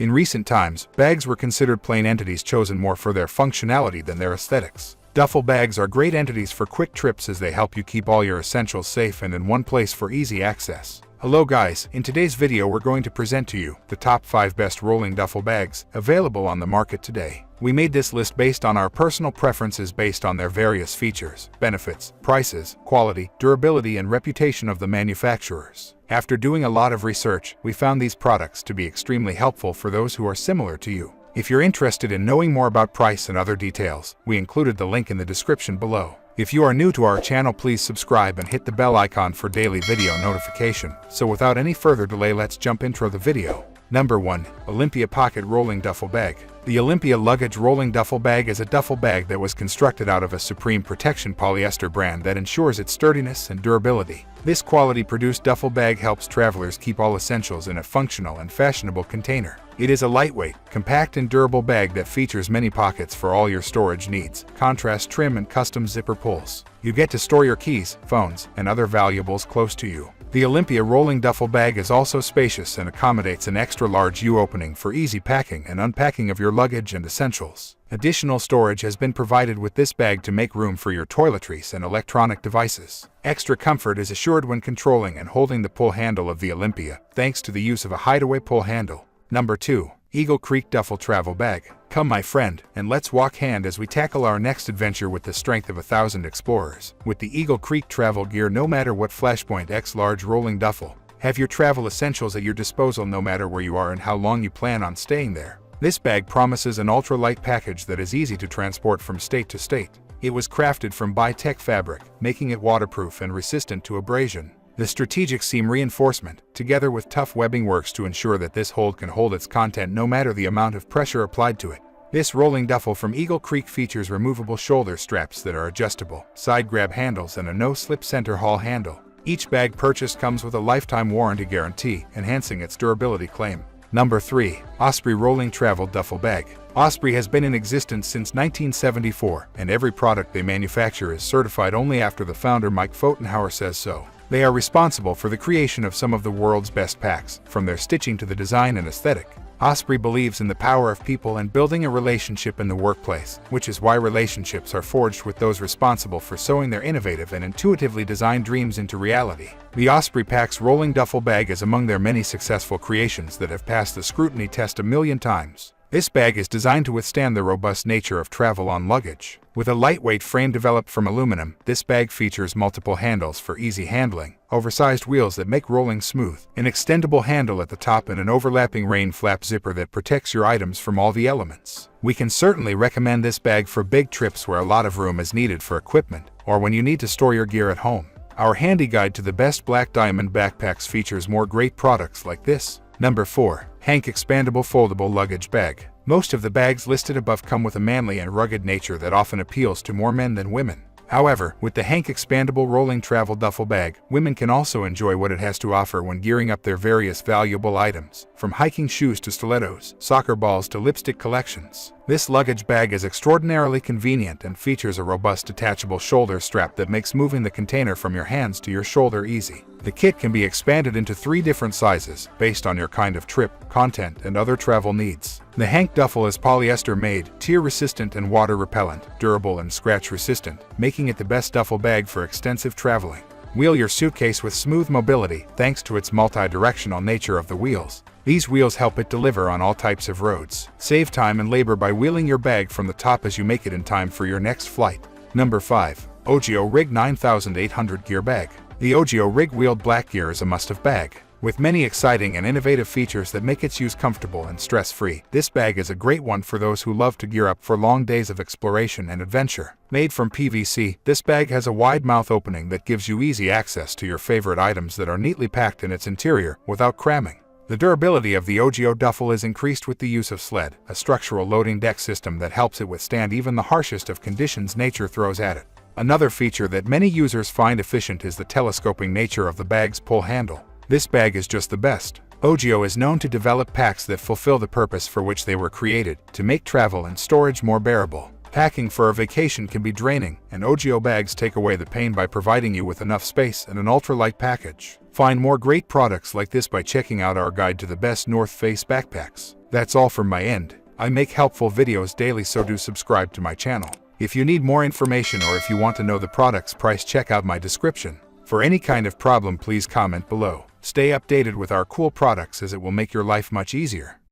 In recent times, bags were considered plain entities chosen more for their functionality than their aesthetics. Duffel bags are great entities for quick trips as they help you keep all your essentials safe and in one place for easy access. Hello guys, in today's video we're going to present to you the top 5 best rolling duffel bags available on the market today. We made this list based on our personal preferences based on their various features, benefits, prices, quality, durability, and reputation of the manufacturers. After doing a lot of research, we found these products to be extremely helpful for those who are similar to you. If you're interested in knowing more about price and other details, we included the link in the description below. If you are new to our channel, please subscribe and hit the bell icon for daily video notification. So without any further delay, let's jump into the video. Number 1. Olympia Pocket Rolling Duffel Bag. The Olympia Luggage Rolling Duffel Bag is a duffel bag that was constructed out of a Supreme Protection polyester brand that ensures its sturdiness and durability. This quality-produced duffel bag helps travelers keep all essentials in a functional and fashionable container. It is a lightweight, compact, and durable bag that features many pockets for all your storage needs, contrast trim, and custom zipper pulls. You get to store your keys, phones, and other valuables close to you. The Olympia Rolling Duffel Bag is also spacious and accommodates an extra-large U-opening for easy packing and unpacking of your luggage and essentials. Additional storage has been provided with this bag to make room for your toiletries and electronic devices. Extra comfort is assured when controlling and holding the pull handle of the Olympia, thanks to the use of a hideaway pull handle. Number 2. Eagle Creek Duffel Travel Bag. Come my friend, and let's walk hand as we tackle our next adventure with the strength of 1,000 explorers. With the Eagle Creek travel gear, no matter what, Flashpoint X Large Rolling Duffel. Have your travel essentials at your disposal no matter where you are and how long you plan on staying there. This bag promises an ultra-light package that is easy to transport from state to state. It was crafted from bi-tech fabric, making it waterproof and resistant to abrasion. The strategic seam reinforcement, together with tough webbing, works to ensure that this hold can hold its content no matter the amount of pressure applied to it. This rolling duffel from Eagle Creek features removable shoulder straps that are adjustable, side grab handles, and a no-slip center haul handle. Each bag purchased comes with a lifetime warranty guarantee, enhancing its durability claim. Number 3. Osprey Rolling Travel Duffel Bag. Osprey has been in existence since 1974, and every product they manufacture is certified only after the founder Mike Pfotenhauer says so. They are responsible for the creation of some of the world's best packs, from their stitching to the design and aesthetic. Osprey believes in the power of people and building a relationship in the workplace, which is why relationships are forged with those responsible for sewing their innovative and intuitively designed dreams into reality. The Osprey Pack's rolling duffel bag is among their many successful creations that have passed the scrutiny test 1,000,000 times. This bag is designed to withstand the robust nature of travel on luggage. With a lightweight frame developed from aluminum, this bag features multiple handles for easy handling, oversized wheels that make rolling smooth, an extendable handle at the top, and an overlapping rain flap zipper that protects your items from all the elements. We can certainly recommend this bag for big trips where a lot of room is needed for equipment, or when you need to store your gear at home. Our handy guide to the best black diamond backpacks features more great products like this. Number 4. Hank Expandable Foldable Luggage Bag. Most of the bags listed above come with a manly and rugged nature that often appeals to more men than women. However, with the Hank Expandable Rolling Travel Duffel Bag, women can also enjoy what it has to offer when gearing up their various valuable items, from hiking shoes to stilettos, soccer balls to lipstick collections. This luggage bag is extraordinarily convenient and features a robust detachable shoulder strap that makes moving the container from your hands to your shoulder easy. The kit can be expanded into 3 different sizes, based on your kind of trip, content, and other travel needs. The Hank Duffel is polyester-made, tear-resistant, and water-repellent, durable and scratch-resistant, making it the best duffel bag for extensive traveling. Wheel your suitcase with smooth mobility thanks to its multi-directional nature of the wheels. These wheels help it deliver on all types of roads. Save time and labor by wheeling your bag from the top as you make it in time for your next flight. Number 5. Ogio Rig 9800 Gear Bag. The Ogio Rig Wheeled Black Gear is a must-have bag. With many exciting and innovative features that make its use comfortable and stress-free, this bag is a great one for those who love to gear up for long days of exploration and adventure. Made from PVC, this bag has a wide mouth opening that gives you easy access to your favorite items that are neatly packed in its interior without cramming. The durability of the Ogio duffel is increased with the use of sled, a structural loading deck system that helps it withstand even the harshest of conditions nature throws at it. Another feature that many users find efficient is the telescoping nature of the bag's pull handle. This bag is just the best. Ogio is known to develop packs that fulfill the purpose for which they were created, to make travel and storage more bearable. Packing for a vacation can be draining, and Ogio bags take away the pain by providing you with enough space and an ultralight package. Find more great products like this by checking out our guide to the best North Face backpacks. That's all from my end. I make helpful videos daily, so do subscribe to my channel. If you need more information or if you want to know the product's price, check out my description. For any kind of problem, please comment below. Stay updated with our cool products, as it will make your life much easier.